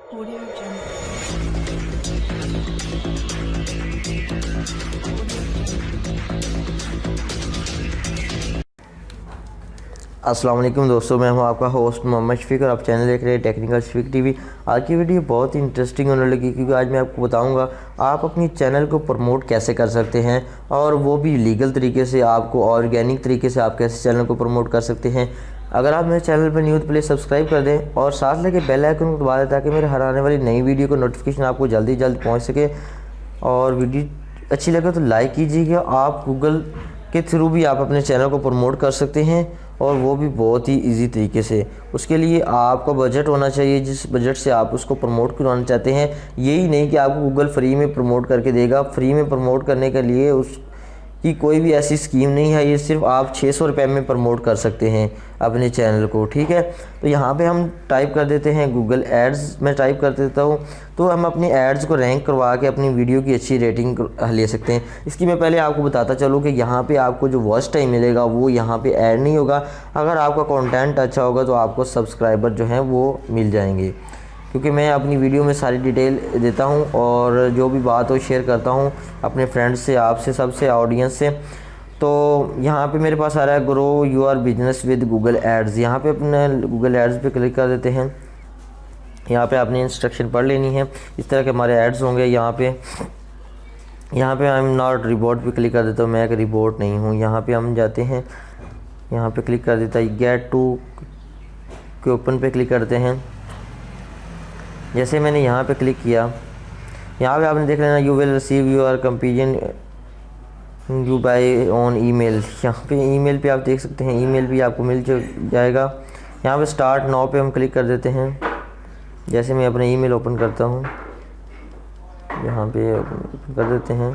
Audio Jungle. अस्सलाम वालेकुम दोस्तों, मैं हूं आपका होस्ट मोहम्मद शफीक और आप चैनल देख रहे हैं टेक्निकल शफीक टीवी। आज की वीडियो बहुत ही इंटरेस्टिंग होने लगी क्योंकि आज मैं आपको बताऊंगा आप अपनी चैनल को प्रमोट कैसे कर सकते हैं और वो भी लीगल तरीके से, आपको ऑर्गेनिक तरीके से आप कैसे चैनल को प्रमोट कर सकते हैं। अगर आप मेरे चैनल पर न्यू तो प्लीज़ सब्सक्राइब कर दें और साथ लगे बेल आइकन को दबा दें ताकि मेरे हर आने वाली नई वीडियो को नोटिफिकेशन आपको जल्दी जल्द पहुँच सके। और वीडियो अच्छी लगे तो लाइक कीजिएगा। आप गूगल के थ्रू भी आप अपने चैनल को प्रमोट कर सकते हैं और वो भी बहुत ही इजी तरीके से। उसके लिए आपका बजट होना चाहिए, जिस बजट से आप उसको प्रमोट करवाना चाहते हैं। यही नहीं कि आपको गूगल फ्री में प्रमोट करके देगा। फ्री में प्रमोट करने के लिए उसकी कोई भी ऐसी स्कीम नहीं है। ये सिर्फ आप 600 रुपये में प्रमोट कर सकते हैं अपने चैनल को, ठीक है। तो यहाँ पे हम टाइप कर देते हैं गूगल एड्स, मैं टाइप कर देता हूँ। तो हम अपनी एड्स को रैंक करवा के अपनी वीडियो की अच्छी रेटिंग ले सकते हैं। इसकी मैं पहले आपको बताता चलूँ कि यहाँ पे आपको जो वॉच टाइम मिलेगा वो यहाँ पे ऐड नहीं होगा। अगर आपका कंटेंट अच्छा होगा तो आपको सब्सक्राइबर जो हैं वो मिल जाएंगे, क्योंकि मैं अपनी वीडियो में सारी डिटेल देता हूँ और जो भी बात हो शेयर करता हूँ अपने फ्रेंड्स से, आपसे, सबसे, ऑडियंस से। तो यहाँ पे मेरे पास आ रहा है grow your business with Google ads. यहाँ पे अपने गूगल एड्स पे क्लिक कर देते हैं। यहाँ पे आपने इंस्ट्रक्शन पढ़ लेनी है। इस तरह के हमारे एड्स होंगे। यहाँ पे आई एम नॉट रिपोर्ट पे क्लिक कर देता हूँ। मैं एक रिपोर्ट नहीं हूँ। यहाँ पे हम जाते हैं, यहाँ पे क्लिक कर देता है गेट टू के ओपन पे क्लिक करते हैं। जैसे मैंने यहाँ पे क्लिक किया, यहाँ पे आपने देख लेना you will receive your comparison you buy on email. यहाँ पे ईमेल पे आप देख सकते हैं, ईमेल भी आपको मिल जाएगा। यहाँ पे स्टार्ट नाउ पे हम क्लिक कर देते हैं। जैसे मैं अपना ईमेल ओपन करता हूँ, यहाँ पे ओपन कर देते हैं।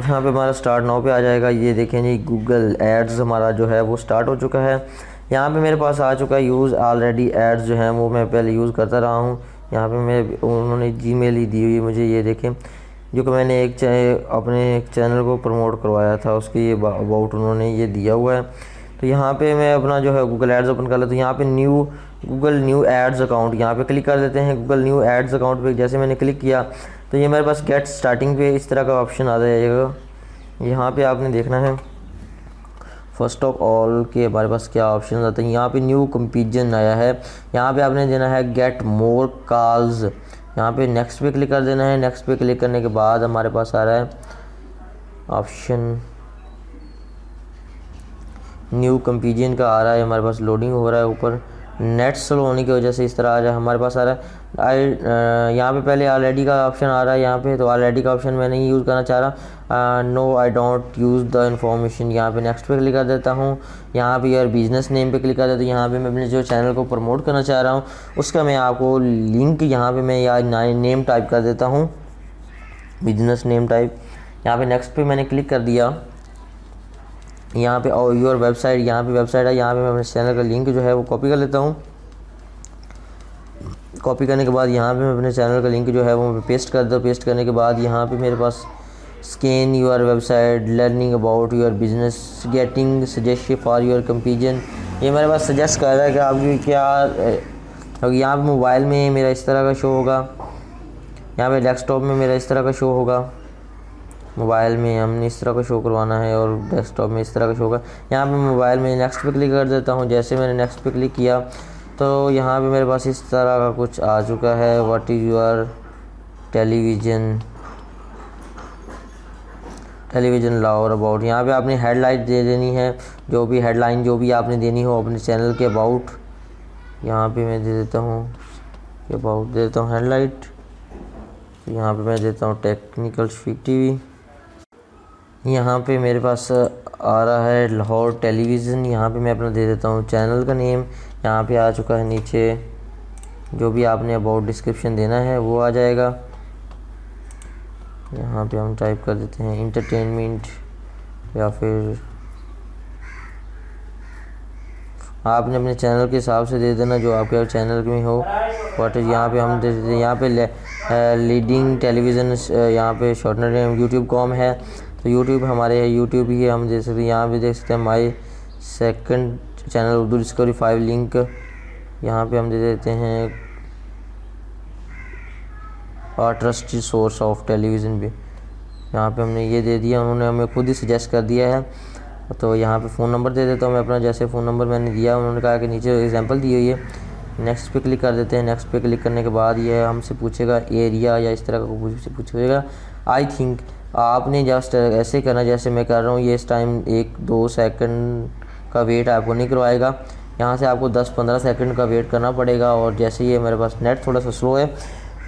यहाँ पे हमारा स्टार्ट नाउ पे आ जाएगा। ये देखें जी, गूगल एड्स हमारा जो है वो स्टार्ट हो चुका है। यहाँ पे मेरे पास आ चुका है यूज़ ऑलरेडी एड्स, जो हैं वो मैं पहले यूज़ करता रहा हूँ। यहाँ पे मैं उन्होंने जीमेल ही दी हुई है मुझे। ये देखें, जो कि मैंने अपने एक चैनल को प्रमोट करवाया था, उसके ये अबाउट उन्होंने ये दिया हुआ है। तो यहाँ पे मैं अपना जो है गूगल एड्स ओपन कर लेता हूँ। यहाँ पे गूगल न्यू एड्स अकाउंट, यहाँ पे क्लिक कर देते हैं। गूगल न्यू एड्स अकाउंट पे जैसे मैंने क्लिक किया तो ये मेरे पास गेट स्टार्टिंग पे इस तरह का ऑप्शन आ जाएगा। यहाँ पे आपने देखना है फर्स्ट ऑफ ऑल के हमारे पास क्या ऑप्शन आते हैं। यहाँ पे न्यू कंपेरिजन आया है। यहाँ पे आपने देना है गेट मोर कॉल्स। यहाँ पे नेक्स्ट पे क्लिक कर देना है। नेक्स्ट पे क्लिक करने के बाद हमारे पास आ रहा है ऑप्शन न्यू कंपेरिजन का आ रहा है। हमारे पास लोडिंग हो रहा है, ऊपर नेट स्लो होने की वजह से इस तरह आ रहा है। हमारे पास आ रहा है यहाँ पे पहले ऑलरेडी का ऑप्शन आ रहा है। यहाँ पे तो ऑलरेडी का ऑप्शन मैं नहीं यूज़ करना चाह रहा। No I don't use the information. यहाँ पे नेक्स्ट पे क्लिक कर देता हूँ। यहाँ पे यार बिज़नेस नेम पे क्लिक कर देता हूँ। यहाँ पे मैं अपने जो चैनल को प्रमोट करना चाह रहा हूँ उसका मैं आपको लिंक यहाँ पे मैं यार नेम टाइप कर देता हूँ, बिजनेस नेम टाइप। यहाँ पे नेक्स्ट पे मैंने क्लिक कर दिया। यहाँ पे योर वेबसाइट, यहाँ पे वेबसाइट है। यहाँ पे मैं अपने चैनल का लिंक जो है वो कॉपी कर लेता हूँ। कॉपी करने के बाद यहाँ पे मैं अपने चैनल का लिंक जो है वो पेस्ट कर देता हूँ। पेस्ट करने के बाद यहाँ पे मेरे पास scan your website, learning about your business, getting suggestion for your comparison. ये मेरे पास सजेस्ट कर रहा है कि आपकी क्या। यहाँ पे मोबाइल में मेरा इस तरह का शो होगा, यहाँ पे डेस्कटॉप में मेरा इस तरह का शो होगा। मोबाइल में हमने इस तरह का शो करवाना है और डेस्कटॉप में इस तरह का शो होगा। यहाँ पे मोबाइल में नेक्स्ट पे क्लिक कर देता हूँ। जैसे मैंने नेक्स्ट पे क्लिक किया तो यहाँ पे मेरे पास इस तरह का कुछ आ चुका है। What is your television lore about. यहाँ पे आपने हेडलाइन दे देनी है, जो भी हेडलाइन जो भी आपने देनी हो अपने चैनल के अबाउट। यहाँ पे मैं दे देता हूँ अबाउट, दे देता हूँ हेडलाइट। यहाँ पे मैं देता हूँ टेक्निकल शफीक टीवी। यहाँ पे मेरे पास आ रहा है लाहौर टेलीविज़न। यहाँ पे मैं अपना दे देता हूँ चैनल का नेम। यहाँ पे आ चुका है, नीचे जो भी आपने अबाउट डिस्क्रिप्शन देना है वो आ जाएगा। यहाँ पे हम टाइप कर देते हैं इंटरटेनमेंट, या फिर आपने अपने चैनल के हिसाब से दे देना जो आपके चैनल में हो। व्हाट इज़, यहाँ पे हम दे देते हैं यहाँ पे लीडिंग टेलीविज़न, यहाँ पे शॉर्टनर नेम यूट्यूब.com है। तो यूट्यूब हमारे यूट्यूब ही हम दे सकते हैं। यहाँ पे देख सकते हैं my second channel Urdu discovery 5 link. यहाँ पे हम दे देते हैं ट्रस्टेड सोर्स ऑफ टेलीविज़न भी, यहाँ पे हमने ये दे दिया, उन्होंने हमें खुद ही सजेस्ट कर दिया है। तो यहाँ पे फ़ोन नंबर दे देता हूँ मैं अपना, जैसे फ़ोन नंबर मैंने दिया उन्होंने कहा कि नीचे एग्जांपल दी हुई है। नेक्स्ट पे क्लिक कर देते हैं। नेक्स्ट पे क्लिक करने के बाद ये हमसे पूछेगा एरिया या इस तरह का कुछ पूछेगा। आई थिंक आपने जस्ट ऐसे करना जैसे मैं कर रहा हूँ। ये इस टाइम 1-2 सेकंड का वेट आपको नहीं करवाएगा, यहाँ से आपको 10-15 सेकंड का वेट करना पड़ेगा। और जैसे ये मेरे पास नेट थोड़ा सा स्लो है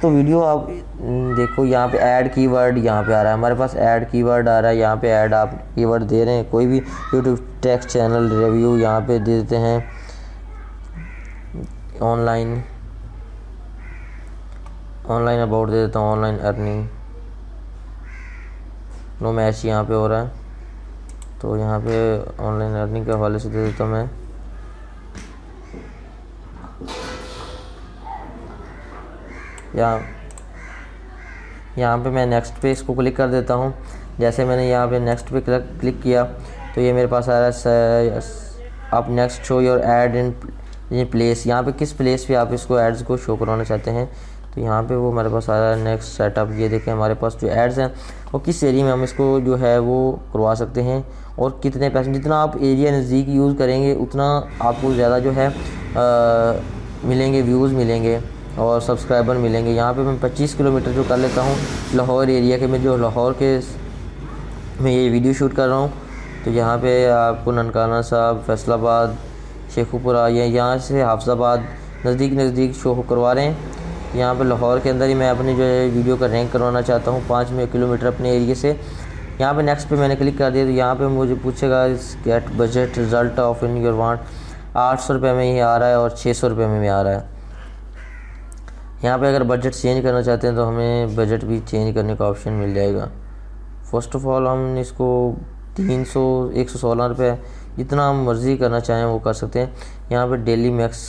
तो वीडियो आप देखो, यहाँ पे ऐड कीवर्ड यहाँ पे आ रहा है, हमारे पास ऐड कीवर्ड आ रहा है। यहाँ पे ऐड आप कीवर्ड दे रहे हैं, कोई भी यूट्यूब टेक्स्ट चैनल रिव्यू यहाँ पे दे देते हैं। ऑनलाइन अबाउट दे देता हूँ, ऑनलाइन अर्निंग, नो मैच यहाँ पे हो रहा है तो यहाँ पे ऑनलाइन अर्निंग के हवाले से दे देता हूँ मैं। यहाँ पे मैं नेक्स्ट पे इसको क्लिक कर देता हूँ। जैसे मैंने यहाँ पे नेक्स्ट पे क्लिक किया तो ये मेरे पास आ रहा है आप next show your add in place, यहाँ पे किस प्लेस पे आप इसको एड्स को शो करवाना चाहते हैं तो यहाँ पे वो मेरे पास आ रहा है नेक्स्ट सेटअप। ये देखें हमारे पास जो एड्स हैं वो किस एरिया में हम इसको जो है वो करवा सकते हैं और कितने पैसे, जितना आप एरिया नज़दीक यूज़ करेंगे उतना आपको ज़्यादा जो है मिलेंगे, व्यूज़ मिलेंगे और सब्सक्राइबर मिलेंगे। यहाँ पे मैं 25 किलोमीटर जो कर लेता हूँ लाहौर एरिया के, मैं जो लाहौर के मैं ये वीडियो शूट कर रहा हूँ तो यहाँ पे आपको ननकाना साहब, फैसलाबाद, शेखुपुरा या यहाँ से हाफजाबाद नज़दीक शो करवा रहे हैं। यहाँ पे लाहौर के अंदर ही मैं अपनी जो है वीडियो का रैंक करवाना चाहता हूँ 5 किलोमीटर अपने एरिया से। यहाँ पे नेक्स्ट पे मैंने क्लिक कर दिया तो यहाँ पे मुझे पूछेगा get budget result of in your want, 800 रुपये में ही आ रहा है और 600 रुपये में भी आ रहा है। यहाँ पे अगर बजट चेंज करना चाहते हैं तो हमें बजट भी चेंज करने का ऑप्शन मिल जाएगा। फ़र्स्ट ऑफ़ ऑल हम इसको 116 रुपये जितना हम मर्ज़ी करना चाहें वो कर सकते हैं। यहाँ पे डेली मैक्स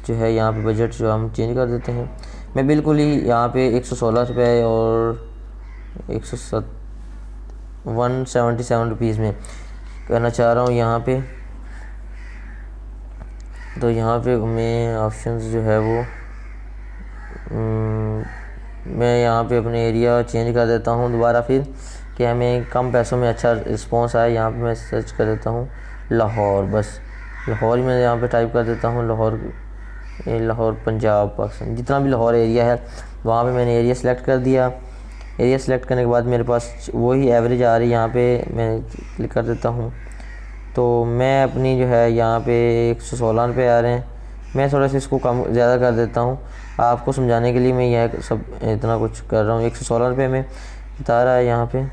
जो है यहाँ पे बजट जो हम चेंज कर देते हैं। मैं बिल्कुल ही यहाँ पे 116 रुपये और 177 रुपीज़ में करना चाह रहा हूँ यहाँ पे। तो यहाँ पे मैं ऑप्शंस जो है वो मैं यहाँ पे अपने एरिया चेंज कर देता हूँ दोबारा फिर कि हमें कम पैसों में अच्छा रिस्पांस आए। यहाँ पे मैं सर्च कर देता हूँ लाहौर, बस लाहौर ही मैं यहाँ पे टाइप कर देता हूँ, लाहौर पंजाब पाकिस्तान, जितना भी लाहौर एरिया है वहाँ पे मैंने एरिया सेलेक्ट कर दिया। एरिया सेलेक्ट करने के बाद मेरे पास वही एवरेज आ रही है, यहाँ पे मैं क्लिक कर देता हूँ तो मैं अपनी जो है यहाँ पे 116 रुपये आ रहे हैं। मैं थोड़ा सा इसको कम ज़्यादा कर देता हूँ आपको समझाने के लिए, मैं यह सब इतना कुछ कर रहा हूँ। 116 रुपये में बता रहा है यहाँ पे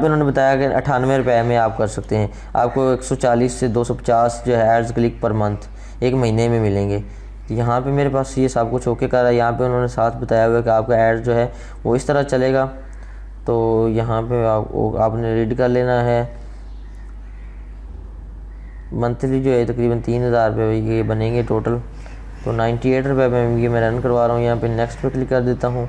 उन्होंने बताया कि 98 रुपये में आप कर सकते हैं। आपको 140 से 250 जो है एड्स क्लिक पर मंथ 1 महीने में मिलेंगे। यहाँ पे मेरे पास ये सब कुछ ओके कर रहा है। यहाँ पे उन्होंने साथ बताया हुआ है कि आपका ऐड जो है वो इस तरह चलेगा। तो यहाँ पे आपने रीड कर लेना है। मंथली जो है तकरीबन 3000 रुपये ये बनेंगे टोटल। तो 98 रुपये में ये मैं रन करवा रहा हूँ। यहाँ पे नेक्स्ट पे क्लिक कर देता हूँ।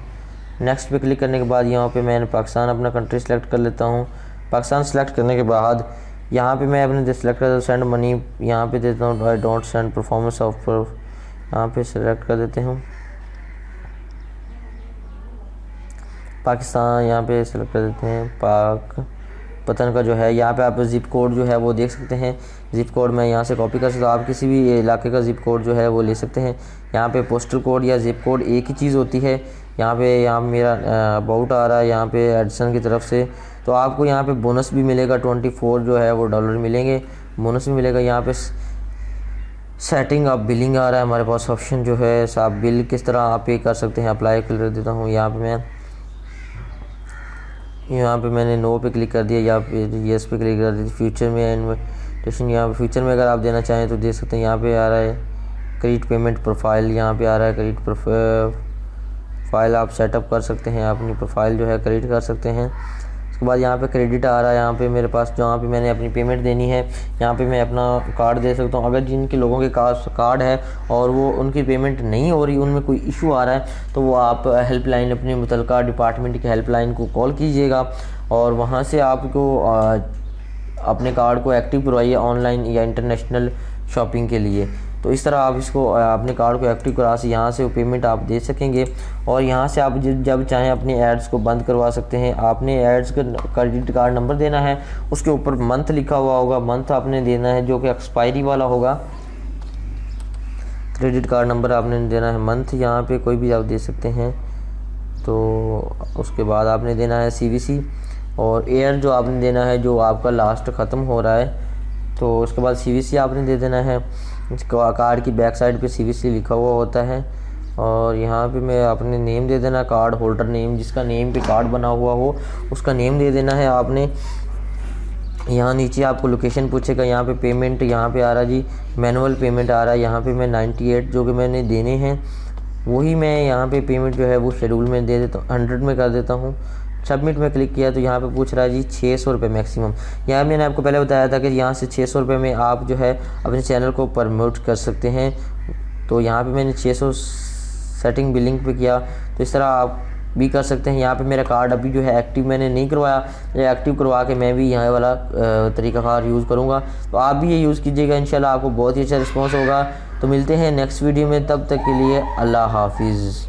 नेक्स्ट पे क्लिक करने के बाद यहाँ पे मैंने पाकिस्तान अपना कंट्री सेलेक्ट कर लेता हूँ। पाकिस्तान सेलेक्ट करने के बाद यहाँ पे मैं अपने सेलेक्ट कर सेंड मनी यहाँ पे देता हूँ। I don't send performance of यहाँ पे सेलेक्ट कर देते हैं पाकिस्तान, यहाँ पे सेलेक्ट कर देते हैं पाक पतन का जो है। यहाँ पे आप ज़िप कोड जो है वो देख सकते हैं। ज़िप कोड मैं यहाँ से कॉपी कर सकता हूँ। आप किसी भी इलाके का ज़िप कोड जो है वो ले सकते हैं। यहाँ पे पोस्टल कोड या ज़िप कोड एक ही चीज़ होती है। यहाँ मेरा अबाउट आ रहा है यहाँ पे एडिसन की तरफ से। तो आपको यहाँ पे बोनस भी मिलेगा 24 जो है वो डॉलर मिलेंगे, बोनस भी मिलेगा। यहाँ पे सेटिंग ऑफ बिलिंग आ रहा है हमारे पास ऑप्शन जो है, आप बिल किस तरह आप पे कर सकते हैं। अप्लाई कर देता हूँ। यहाँ पे मैंने नो पे क्लिक कर दिया, यहाँ पे येस पे क्लिक कर दिया। फ्यूचर में इन्विटेशन, यहाँ पे फ्यूचर में अगर आप देना चाहें तो दे सकते हैं। यहाँ पे आ रहा है क्रेडिट पेमेंट प्रोफाइल, यहाँ पे आ रहा है क्रेडिट प्रोफाइल आप सेटअप कर सकते हैं, अपनी प्रोफाइल जो है क्रेडिट कर सकते हैं। उसके बाद यहाँ पे क्रेडिट आ रहा है। यहाँ पे मेरे पास जहाँ पे मैंने अपनी पेमेंट देनी है यहाँ पे मैं अपना कार्ड दे सकता हूँ। अगर जिनके लोगों के कार्ड है और वो उनकी पेमेंट नहीं हो रही, उनमें कोई इशू आ रहा है, तो वो आप हेल्पलाइन अपने मुतल्लिका डिपार्टमेंट की हेल्पलाइन को कॉल कीजिएगा और वहाँ से आपको अपने कार्ड को एक्टिव करवाइए ऑनलाइन या इंटरनेशनल शॉपिंग के लिए। तो इस तरह आप इसको अपने कार्ड को एक्टिव करा से यहाँ से पेमेंट आप दे सकेंगे। और यहाँ से आप जब चाहें अपने एड्स को बंद करवा सकते हैं। आपने एड्स का क्रेडिट कार्ड नंबर देना है, उसके ऊपर मंथ लिखा हुआ होगा, मंथ आपने देना है जो कि एक्सपायरी वाला होगा। क्रेडिट कार्ड नंबर आपने देना है मंथ, यहाँ पे कोई भी आप दे सकते हैं। तो उसके बाद आपने देना है CVC और ईयर जो आपने देना है जो आपका लास्ट ख़त्म हो रहा है। तो उसके बाद CVC आपने दे देना है। कार्ड की बैक साइड पे CVC लिखा हुआ होता है। और यहाँ पे मैं अपने नेम दे देना, कार्ड होल्डर नेम, जिसका नेम पे कार्ड बना हुआ हो उसका नेम दे देना है आपने। यहाँ नीचे आपको लोकेशन पूछेगा, यहाँ पे पेमेंट यहाँ पे आ रहा जी, मैनुअल पेमेंट आ रहा है। यहाँ पे मैं 98 जो कि मैंने देने हैं वही मैं यहाँ पे पेमेंट जो है वो शेड्यूल में दे देता हूँ, 100 में कर देता हूँ। सबमिट में क्लिक किया तो यहाँ पे पूछ रहा है जी 600 रुपये मैक्सिमम। यहाँ मैंने आपको पहले बताया था कि यहाँ से 600 रुपये में आप जो है अपने चैनल को प्रमोट कर सकते हैं। तो यहाँ पे मैंने 600 सेटिंग बिलिंग पे किया, तो इस तरह आप भी कर सकते हैं। यहाँ पे मेरा कार्ड अभी जो है एक्टिव मैंने नहीं करवाया, ये एक्टिव करवा के मैं भी यहाँ वाला तरीक़ाकार यूज़ करूँगा। तो आप भी ये यूज़ कीजिएगा, इंशाल्लाह आपको बहुत ही अच्छा रिस्पॉन्स होगा। तो मिलते हैं नेक्स्ट वीडियो में, तब तक के लिए अल्लाह हाफिज़।